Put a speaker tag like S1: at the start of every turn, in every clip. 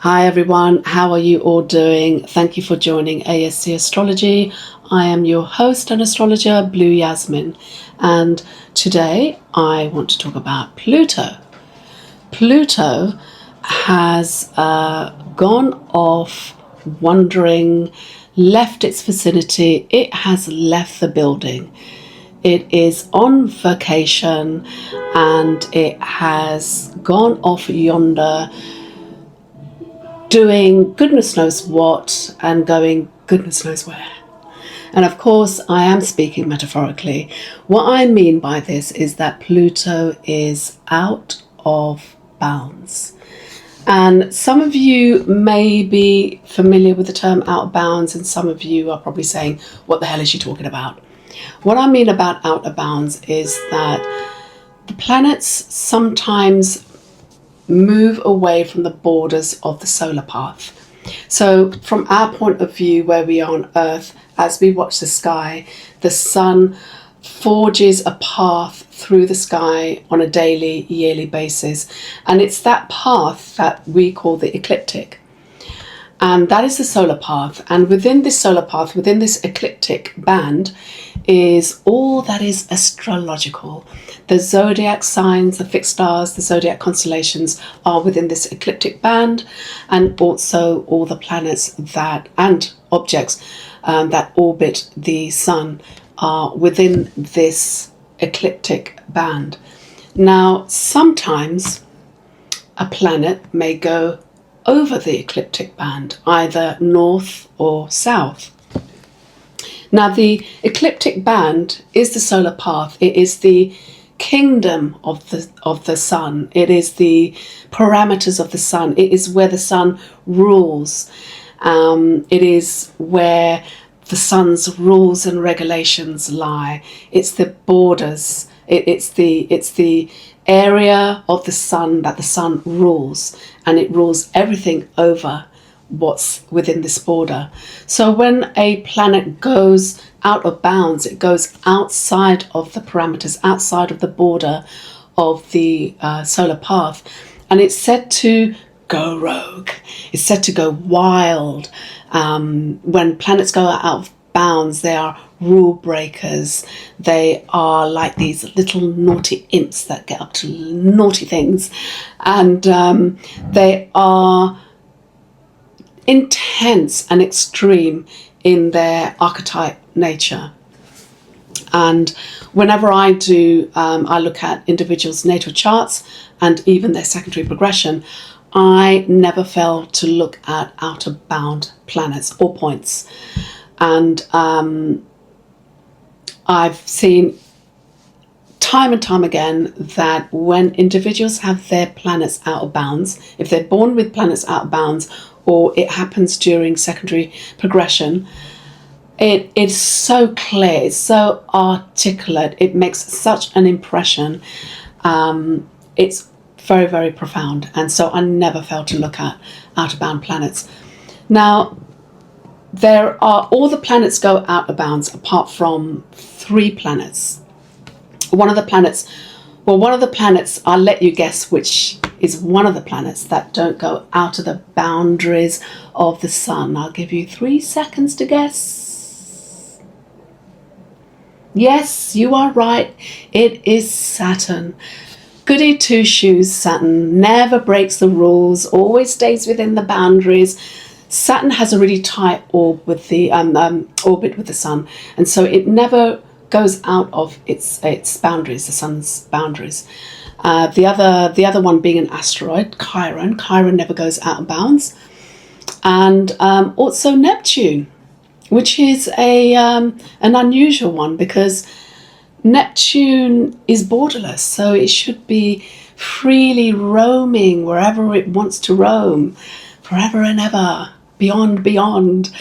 S1: Hi everyone, how are you all doing? Thank you for joining ASC Astrology. I am your host and astrologer, Blue Yasmin, and today I want to talk about Pluto. Pluto has gone off wandering, left its vicinity, it has left the building. It is on vacation and it has gone off yonder doing goodness knows what and going goodness knows where. And of course, I am speaking metaphorically. What I mean by this is that Pluto is out of bounds. And some of you may be familiar with the term out of bounds, and some of you are probably saying, what the hell is she talking about? What I mean about out of bounds is that the planets sometimes move away from the borders of the solar path. So from our point of view, where we are on Earth, as we watch the sky, the sun forges a path through the sky on a daily, yearly basis. And it's that path that we call the ecliptic. And that is the solar path. And within this solar path, within this ecliptic band, is all that is astrological. The zodiac signs, the fixed stars, the zodiac constellations are within this ecliptic band, and also all the planets that and objects that orbit the sun are within this ecliptic band. Now, sometimes a planet may go over the ecliptic band, either north or south. Now, the ecliptic band is the solar path. It is the kingdom of the sun. It is the parameters of the sun. It is where the sun rules. It is where the sun's rules and regulations lie. It's the borders. It's the area of the sun that the sun rules, and it rules everything over what's within this border. So when a planet goes out of bounds, it goes outside of the parameters, outside of the border of the solar path, and it's said to go rogue. It's said to go wild. When planets go out of bounds, they are rule breakers. They are like these little naughty imps that get up to naughty things, and they are intense and extreme in their archetype nature. And whenever I do, I look at individuals' natal charts and even their secondary progression, I never fail to look at out of bound planets or points. And I've seen time and time again that when individuals have their planets out of bounds, if they're born with planets out of bounds, or it happens during secondary progression, it's so clear, it's so articulate, it makes such an impression. It's very, very profound. And so I never fail to look at out of bound planets. Now, there are all the planets go out of bounds apart from 3 planets. One of the planets, I'll let you guess which is one of the planets that don't go out of the boundaries of the sun. I'll give you 3 seconds to guess. Yes, you are right. It is Saturn. Goody two shoes, Saturn never breaks the rules, always stays within the boundaries. Saturn has a really tight orbit with the sun, and so it never goes out of its boundaries, the sun's boundaries. The other one being an asteroid, Chiron. Chiron never goes out of bounds, and also Neptune, which is an unusual one because Neptune is borderless, so it should be freely roaming wherever it wants to roam, forever and ever, beyond.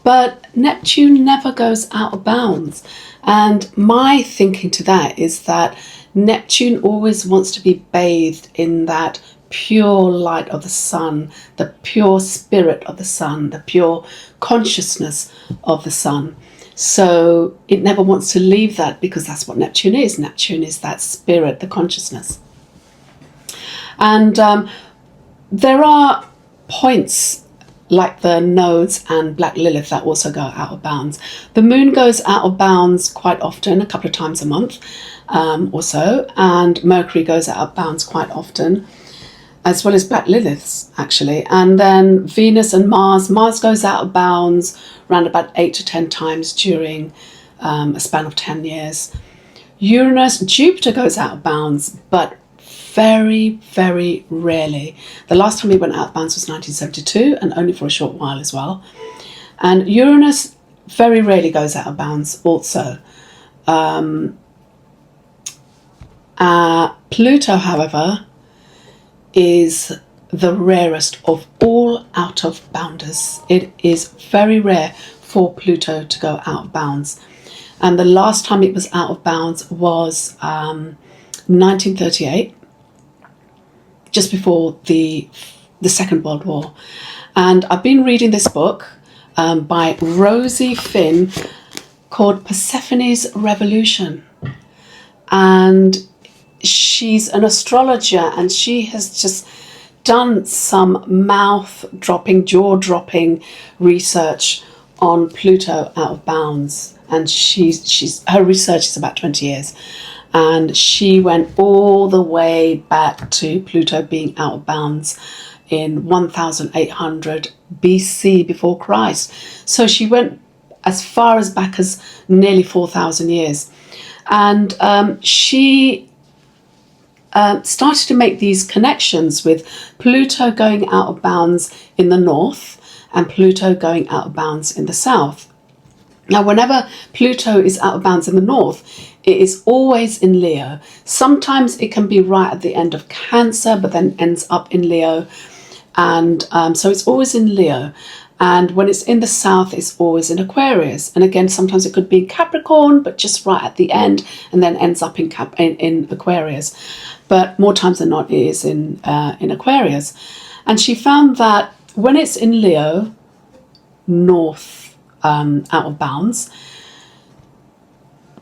S1: But Neptune never goes out of bounds. And my thinking to that is that Neptune always wants to be bathed in that pure light of the sun, the pure spirit of the sun, the pure consciousness of the sun. So it never wants to leave that, because that's what Neptune is. Neptune is that spirit, the consciousness. And there are points like the nodes and Black Lilith that also go out of bounds. The moon goes out of bounds quite often, a couple of times a month or so, and Mercury goes out of bounds quite often, as well as Black Liliths, actually. And then Venus and Mars goes out of bounds around about 8 to 10 times during a span of 10 years. Uranus, Jupiter goes out of bounds, but very, very rarely. The last time he went out of bounds was 1972, and only for a short while as well. And Uranus very rarely goes out of bounds also. Pluto, however, is the rarest of all out of bounders. It is very rare for Pluto to go out of bounds. And the last time it was out of bounds was 1938, just before the Second World War. And I've been reading this book by Rosie Finn called Persephone's Revolution. And she's an astrologer, and she has just done some mouth-dropping, jaw-dropping research on Pluto out of bounds. And her research is about 20 years. And she went all the way back to Pluto being out of bounds in 1800 BC before Christ. So she went as far as back as nearly 4,000 years. And she started to make these connections with Pluto going out of bounds in the north and Pluto going out of bounds in the south. Now, whenever Pluto is out of bounds in the north, it is always in Leo. Sometimes it can be right at the end of Cancer, but then ends up in Leo. And so it's always in Leo. And when it's in the south, it's always in Aquarius. And again, sometimes it could be Capricorn, but just right at the end, and then ends up in Aquarius. But more times than not, it is in Aquarius. And she found that when it's in Leo, north, out of bounds,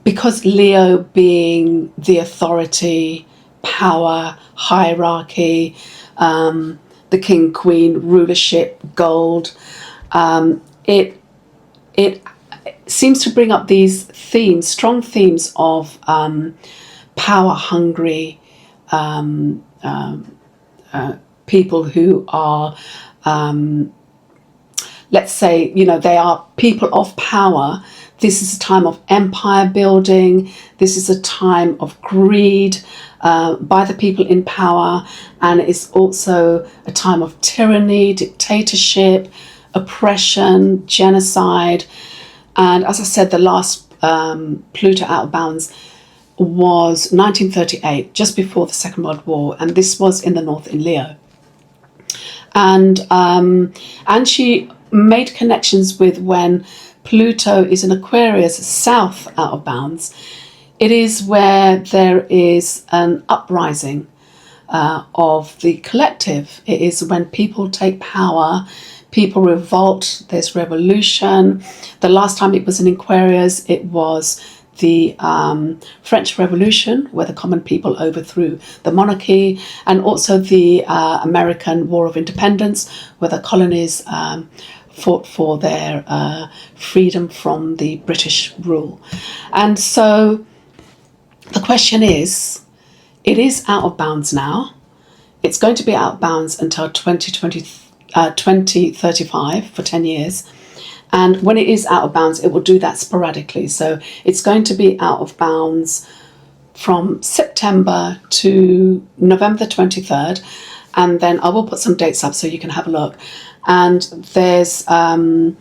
S1: because Leo being the authority, power, hierarchy, the king, queen, rulership, gold, it seems to bring up these themes, strong themes of power hungry people who are let's say, they are people of power. This is a time of empire building. This is a time of greed by the people in power. And it's also a time of tyranny, dictatorship, oppression, genocide. And as I said, the last Pluto out of bounds was 1938, just before the Second World War. And this was in the north in Leo. And she made connections with when Pluto is in Aquarius, south out of bounds. It is where there is an uprising of the collective. It is when people take power, people revolt, there's revolution. The last time it was in Aquarius, it was the French Revolution, where the common people overthrew the monarchy, and also the American War of Independence, where the colonies fought for their freedom from the British rule. And so the question is, it is out of bounds now. It's going to be out of bounds until 2035 for 10 years. And when it is out of bounds, it will do that sporadically. So it's going to be out of bounds from September to November the 23rd. And then I will put some dates up so you can have a look. And there's a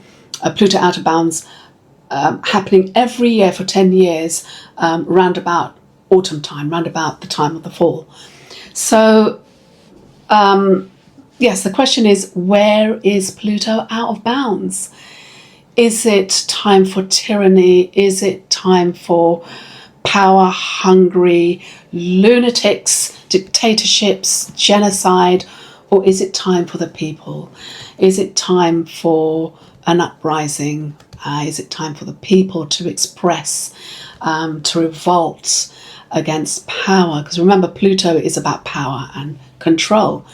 S1: Pluto out of bounds happening every year for 10 years, round about autumn time, round about the time of the fall. So, yes, the question is, where is Pluto out of bounds? Is it time for tyranny? Is it time for power-hungry lunatics, dictatorships, genocide? Or is it time for the people? Is it time for an uprising? Is it time for the people to express, to revolt against power? Because remember, Pluto is about power and control.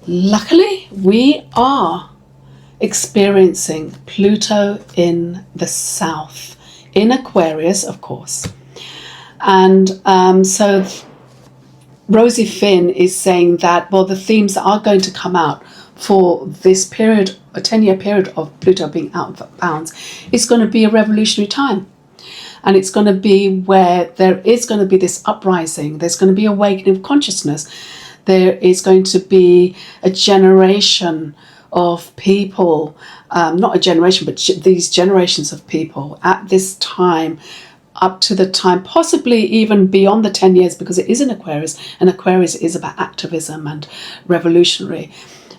S1: Luckily, we are experiencing Pluto in the south, in Aquarius, of course. And so Rosie Finn is saying that, well, the themes that are going to come out for this period, a 10-year period of Pluto being out of bounds, is going to be a revolutionary time. And it's going to be where there is going to be this uprising. There's going to be awakening of consciousness. There is going to be a generation of people, not a generation, but these generations of people at this time, up to the time, possibly even beyond the 10 years, because it is in Aquarius, and Aquarius is about activism and revolutionary.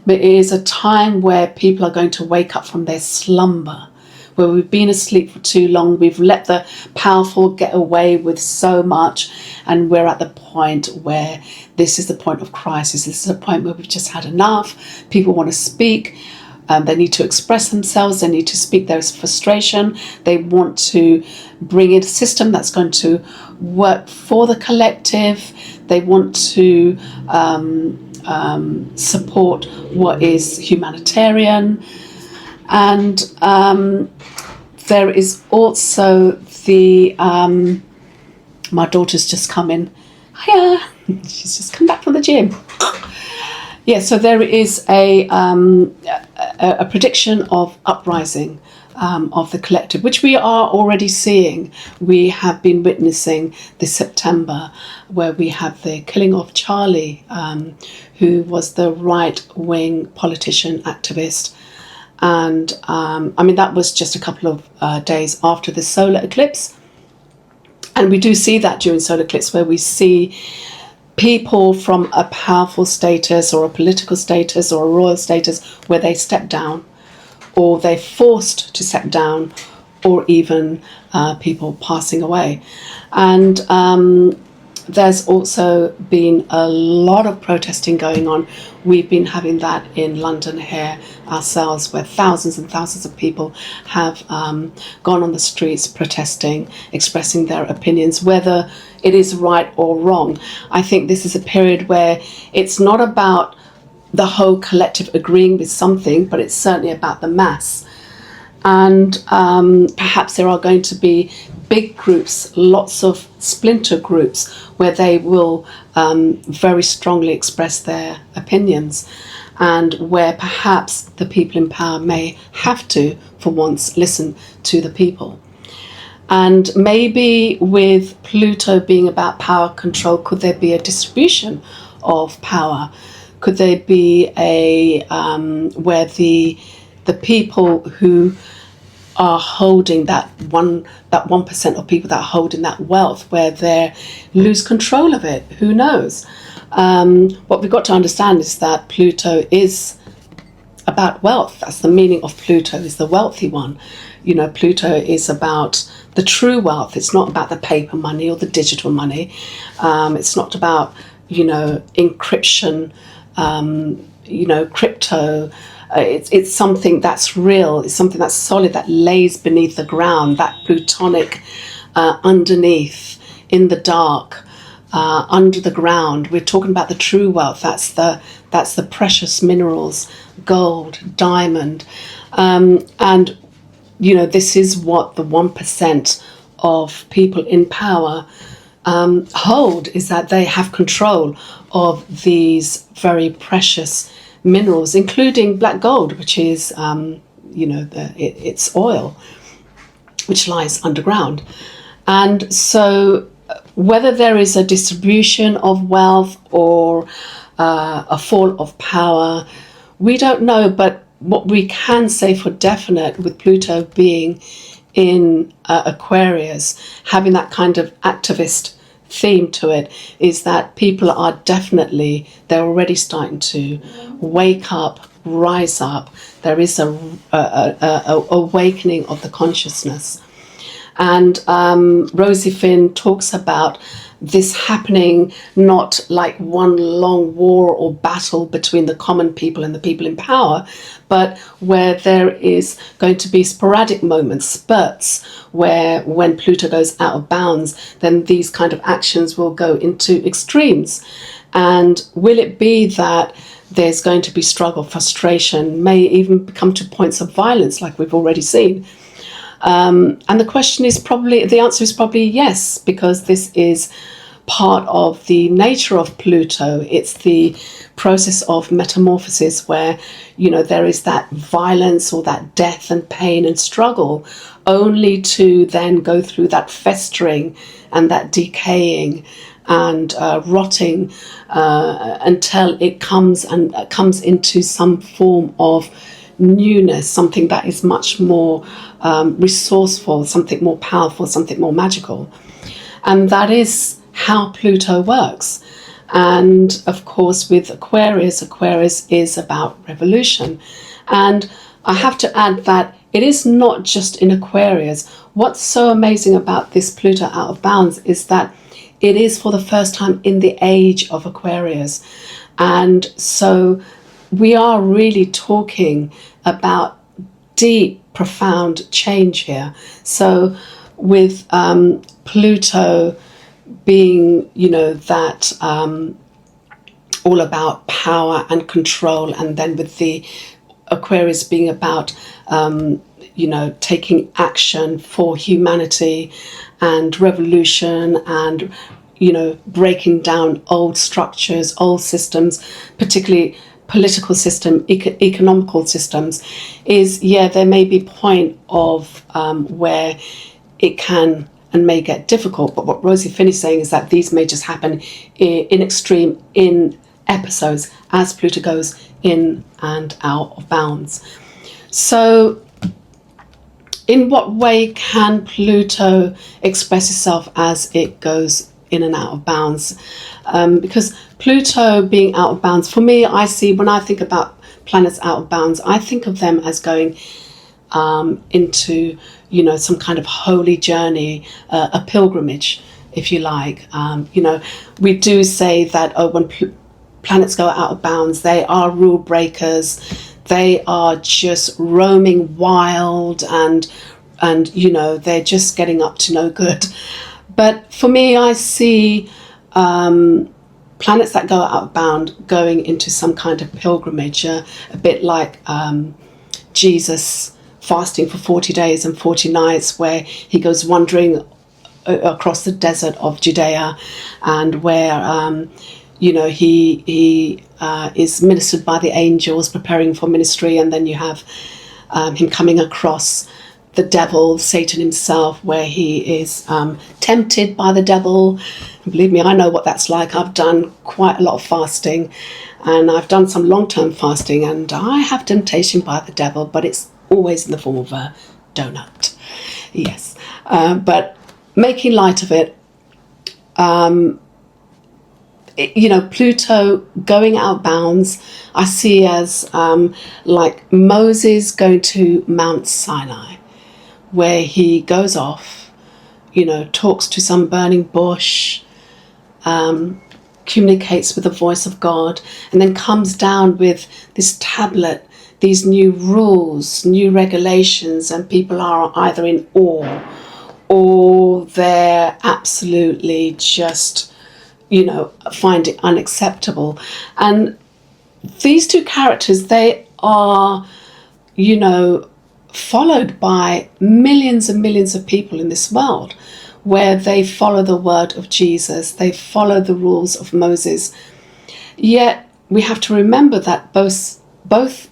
S1: But it is a time where people are going to wake up from their slumber, where we've been asleep for too long. We've let the powerful get away with so much, and we're at the point where this is the point of crisis. This is a point where we've just had enough. People want to speak. They need to express themselves. They need to speak their frustration. They want to bring in a system that's going to work for the collective. They want to support what is humanitarian. And there is also the, my daughter's just come in. Hiya, she's just come back from the gym. Yeah, so there is a prediction of uprising of the collective, which we are already seeing. We have been witnessing this September, where we have the killing of Charlie, who was the right-wing politician activist. And I mean, that was just a couple of days after the solar eclipse. And we do see that during solar eclipse, where we see people from a powerful status or a political status or a royal status, where they step down, or they're forced to step down, or even people passing away. And there's also been a lot of protesting going on. We've been having that in London here ourselves, where thousands and thousands of people have gone on the streets protesting, expressing their opinions, whether it is right or wrong. I think this is a period where it's not about the whole collective agreeing with something, but it's certainly about the mass. And perhaps there are going to be big groups, lots of splinter groups, where they will very strongly express their opinions, and where perhaps the people in power may have to, for once, listen to the people. And maybe with Pluto being about power control, could there be a distribution of power? Could there be a where the people who are holding that 1% of people that are holding that wealth, where they lose control of it? Who knows? What we've got to understand is that Pluto is about wealth. That's the meaning of Pluto, is the wealthy one. You know, Pluto is about the true wealth. It's not about the paper money or the digital money. It's not about, you know, encryption, you know, crypto. It's something that's real. It's something that's solid, that lays beneath the ground, that plutonic underneath, in the dark, under the ground. We're talking about the true wealth. That's the precious minerals, gold, diamond, and you know, this is what the 1% of people in power hold, is that they have control of these very precious minerals, including black gold, which is, you know, it's oil, which lies underground. And so whether there is a distribution of wealth or a fall of power, we don't know. But what we can say for definite, with Pluto being in Aquarius, having that kind of activist theme to it, is that people are definitely, they're already starting to wake up, rise up. There is a awakening of the consciousness. And Rosie Finn talks about this happening not like one long war or battle between the common people and the people in power, but where there is going to be sporadic moments, spurts, where when Pluto goes out of bounds, then these kind of actions will go into extremes. And will it be that there's going to be struggle, frustration, may even come to points of violence, like we've already seen. And the answer is probably yes, because this is part of the nature of Pluto. It's the process of metamorphosis where, there is that violence or that death and pain and struggle, only to then go through that festering and that decaying and rotting until it comes into some form of newness, something that is much more resourceful, something more powerful, something more magical. And that is how Pluto works. And of course, with Aquarius is about revolution. And I have to add that it is not just in Aquarius. What's so amazing about this Pluto out of bounds is that it is for the first time in the age of Aquarius. And so we are really talking about deep, profound change here. So with Pluto being, that all about power and control, and then with the Aquarius being about, taking action for humanity and revolution and, breaking down old structures, old systems, particularly political system, economical systems, there may be a point of where it can and may get difficult. But what Rosie Finney is saying is that these may just happen in extreme, in episodes, as Pluto goes in and out of bounds. So in what way can Pluto express itself as it goes in and out of bounds? Because Pluto being out of bounds, for me, when I think about planets out of bounds, I think of them as going into, some kind of holy journey, a pilgrimage, if you like. We do say that when planets go out of bounds, they are rule breakers. They are just roaming wild and they're just getting up to no good. But for me, I see planets that go out of bound going into some kind of pilgrimage, a bit like Jesus fasting for 40 days and 40 nights, where he goes wandering across the desert of Judea, and where he is ministered by the angels, preparing for ministry, and then you have him coming across the devil, Satan himself, where he is tempted by the devil. And believe me, I know what that's like. I've done quite a lot of fasting, and I've done some long-term fasting, and I have temptation by the devil, but it's always in the form of a donut. Yes. But making light of it, Pluto going out bounds, I see as like Moses going to Mount Sinai, where he goes off, talks to some burning bush, communicates with the voice of God, and then comes down with this tablet, these new rules, new regulations, and people are either in awe or they're absolutely just, find it unacceptable. And these two characters, they are, followed by millions and millions of people in this world, where they follow the word of Jesus, they follow the rules of Moses. Yet we have to remember that both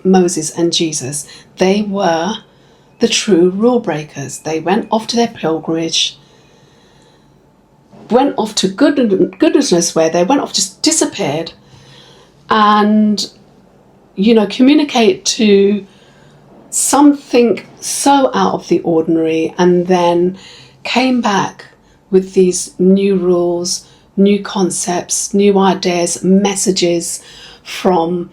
S1: Moses and Jesus, they were the true rule breakers. They went off to their pilgrimage, went off to goodness knows where, they went off, just disappeared, and communicate to something so out of the ordinary, and then came back with these new rules, new concepts, new ideas, messages from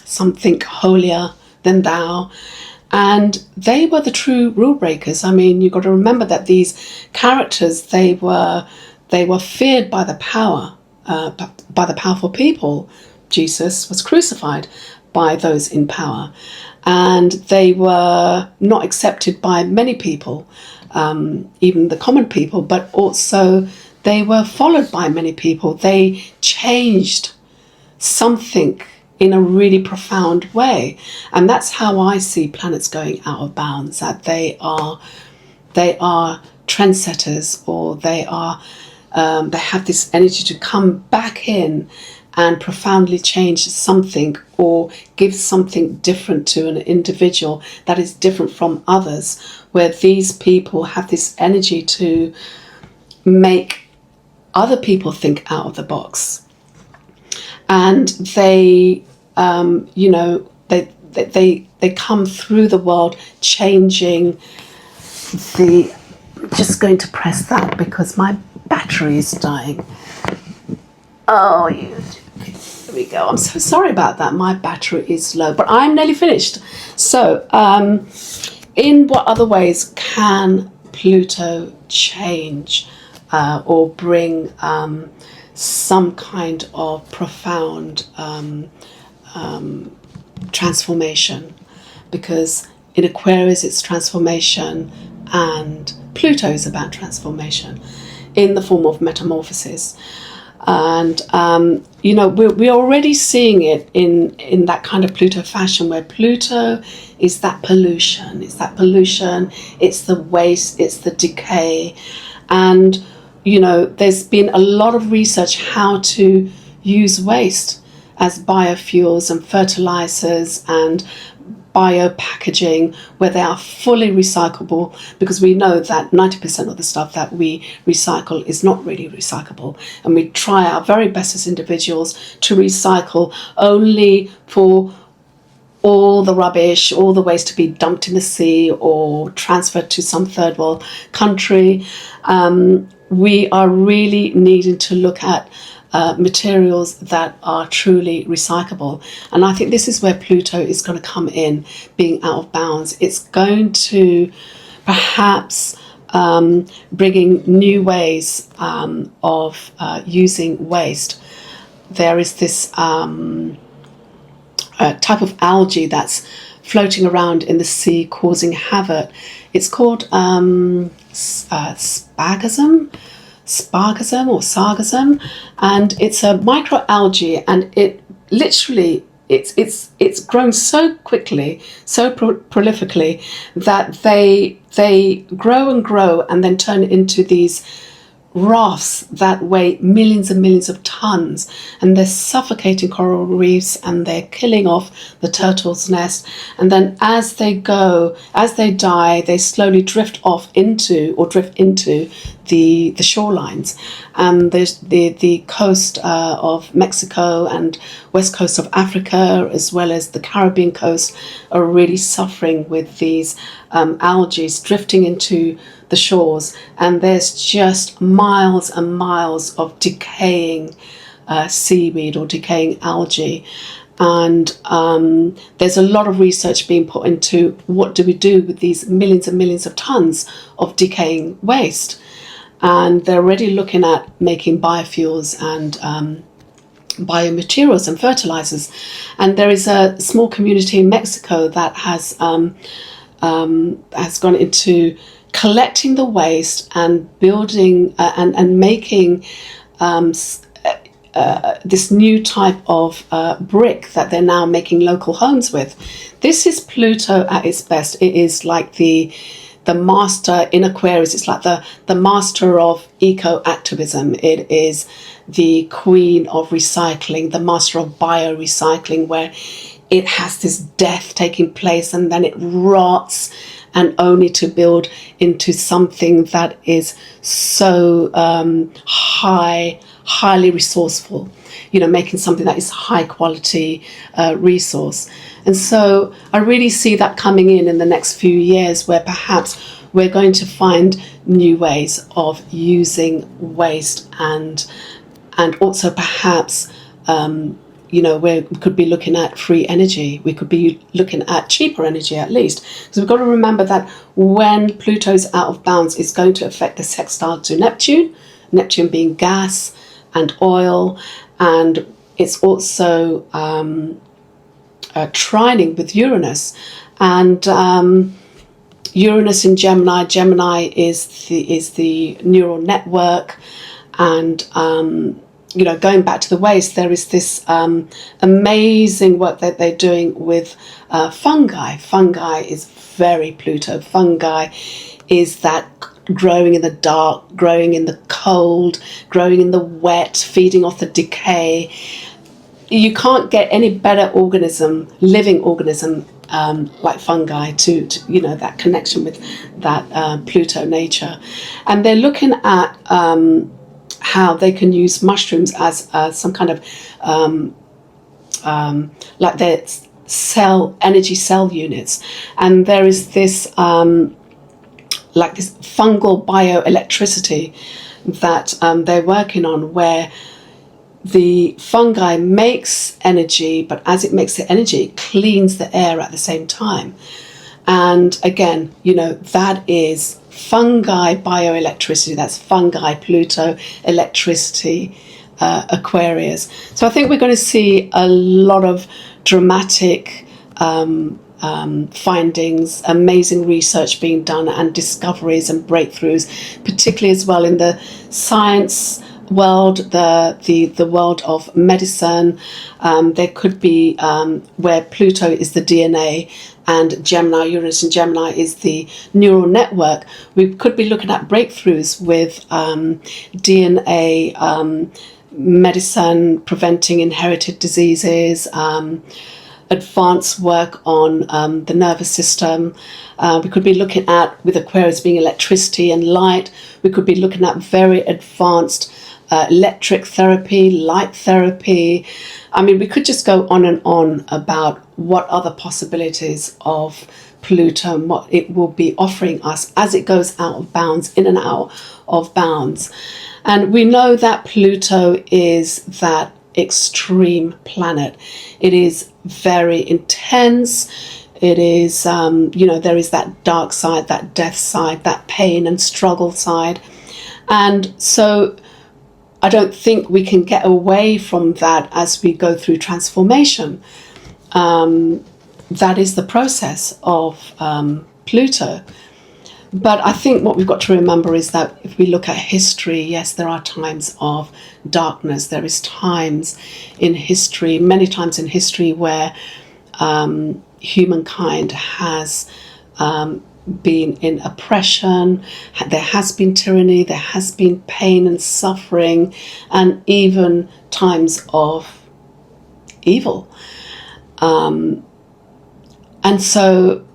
S1: something holier than thou. And they were the true rule breakers. I mean, you've got to remember that these characters, they were feared by the powerful people. Jesus was crucified by those in power, and they were not accepted by many people, even the common people, but also they were followed by many people. They changed something in a really profound way. And that's how I see planets going out of bounds, that they are trendsetters, or they have this energy to come back in and profoundly change something, or give something different to an individual that is different from others, where these people have this energy to make other people think out of the box. And they, they come through the world changing the... Just going to press that because my battery is dying. Oh, there we go. I'm so sorry about that. My battery is low, but I'm nearly finished. So, in what other ways can Pluto change or bring some kind of profound transformation? Because in Aquarius it's transformation, and Pluto is about transformation in the form of metamorphosis. And we're already seeing it in that kind of Pluto fashion, where Pluto is that pollution, it's the waste, it's the decay. And there's been a lot of research how to use waste as biofuels and fertilizers and biopackaging, where they are fully recyclable, because we know that 90% of the stuff that we recycle is not really recyclable, and we try our very best as individuals to recycle only for all the rubbish, all the waste to be dumped in the sea or transferred to some third world country. We are really needing to look at materials that are truly recyclable. And I think this is where Pluto is going to come in, being out of bounds. It's going to perhaps bringing new ways of using waste. There is this type of algae that's floating around in the sea causing havoc. It's called spargasm or sargassum, and it's a microalgae, and it literally it's grown so quickly, so prolifically, that they grow and grow and then turn into these rafts that weigh millions and millions of tons, and they're suffocating coral reefs, and they're killing off the turtle's nest. And then as they die, they slowly drift into the shorelines. And there's the coast of Mexico and west coast of Africa, as well as the Caribbean coast, are really suffering with these algae drifting into the shores. And there's just miles and miles of decaying seaweed or decaying algae. And there's a lot of research being put into what do we do with these millions and millions of tons of decaying waste. And they're already looking at making biofuels and biomaterials and fertilizers. And there is a small community in Mexico that has gone into collecting the waste and building and making this new type of brick that they're now making local homes with. This is Pluto at its best. It is like the master in Aquarius. It's like the master of eco-activism. It is the queen of recycling, the master of biorecycling, where it has this death taking place and then it rots, and only to build into something that is so highly resourceful, making something that is high quality resource. And so I really see that coming in the next few years, where perhaps we're going to find new ways of using waste, and also perhaps we could be looking at free energy. We could be looking at cheaper energy, at least. Because we've got to remember that when Pluto's out of bounds, it's going to affect the sextile to Neptune, Neptune being gas and oil, and it's also trining with Uranus. And Uranus in Gemini. Gemini is the neural network, and you know, going back to the waste, there is this amazing work that they're doing with fungi. Fungi is very Pluto. Fungi is that growing in the dark, growing in the cold, growing in the wet, feeding off the decay. You can't get any better organism, living organism, like fungi to, you know, that connection with that Pluto nature. And they're looking at how they can use mushrooms as some kind of like their energy cell units. And there is this like this fungal bioelectricity that they're working on, where the fungi makes energy, but as it makes the energy, it cleans the air at the same time. And again, you know, that is fungi bioelectricity. That's fungi, Pluto, electricity, Aquarius. So I think we're going to see a lot of dramatic findings, amazing research being done, and discoveries and breakthroughs, particularly as well in the science world, the world of medicine. There could be where Pluto is the DNA and Gemini, Uranus and Gemini is the neural network. We could be looking at breakthroughs with DNA medicine, preventing inherited diseases, advanced work on the nervous system. We could be looking at, with Aquarius being electricity and light, we could be looking at very advanced electric therapy, light therapy. I mean, we could just go on and on about what other possibilities of Pluto and what it will be offering us as it goes out of bounds, in and out of bounds. And we know that Pluto is that extreme planet. It is very intense. It is, you know, there is that dark side, that death side, that pain and struggle side. And so I don't think we can get away from that as we go through transformation. That is the process of Pluto. But I think what we've got to remember is that if we look at history, yes, there are times of darkness. There is times in history, many times in history, where humankind has been in oppression. There has been tyranny, there has been pain and suffering, and even times of evil. And so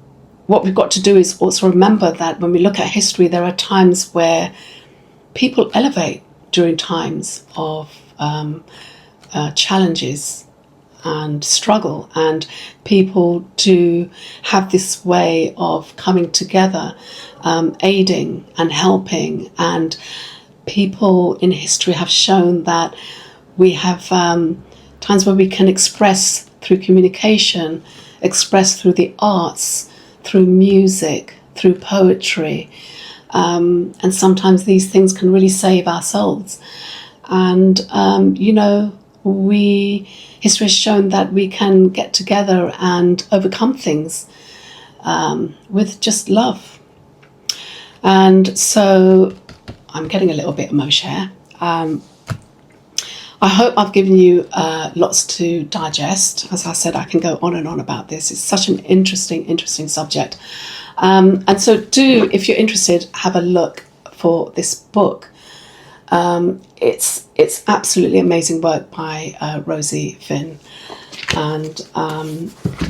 S1: what we've got to do is also remember that when we look at history, there are times where people elevate during times of challenges and struggle, and people do have this way of coming together, aiding and helping. And people in history have shown that we have times where we can express through communication, express through the arts, through music, through poetry, and sometimes these things can really save our souls. And you know, history has shown that we can get together and overcome things with just love. And so I'm getting a little bit emotional here. I hope I've given you lots to digest. As I said, I can go on and on about this. It's such an interesting subject. And so do, if you're interested, have a look for this book. It's absolutely amazing work by Rosie Finn. And,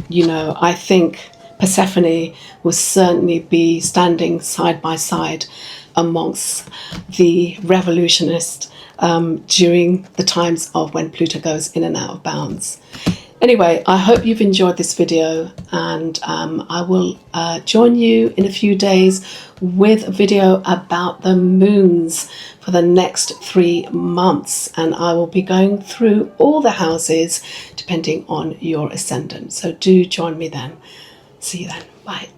S1: you know, I think Persephone will certainly be standing side by side amongst the revolutionists during the times of when Pluto goes in and out of bounds. Anyway, I hope you've enjoyed this video, and I will join you in a few days with a video about the moons for the next 3 months, and I will be going through all the houses depending on your ascendant. So do join me then. See you then. Bye.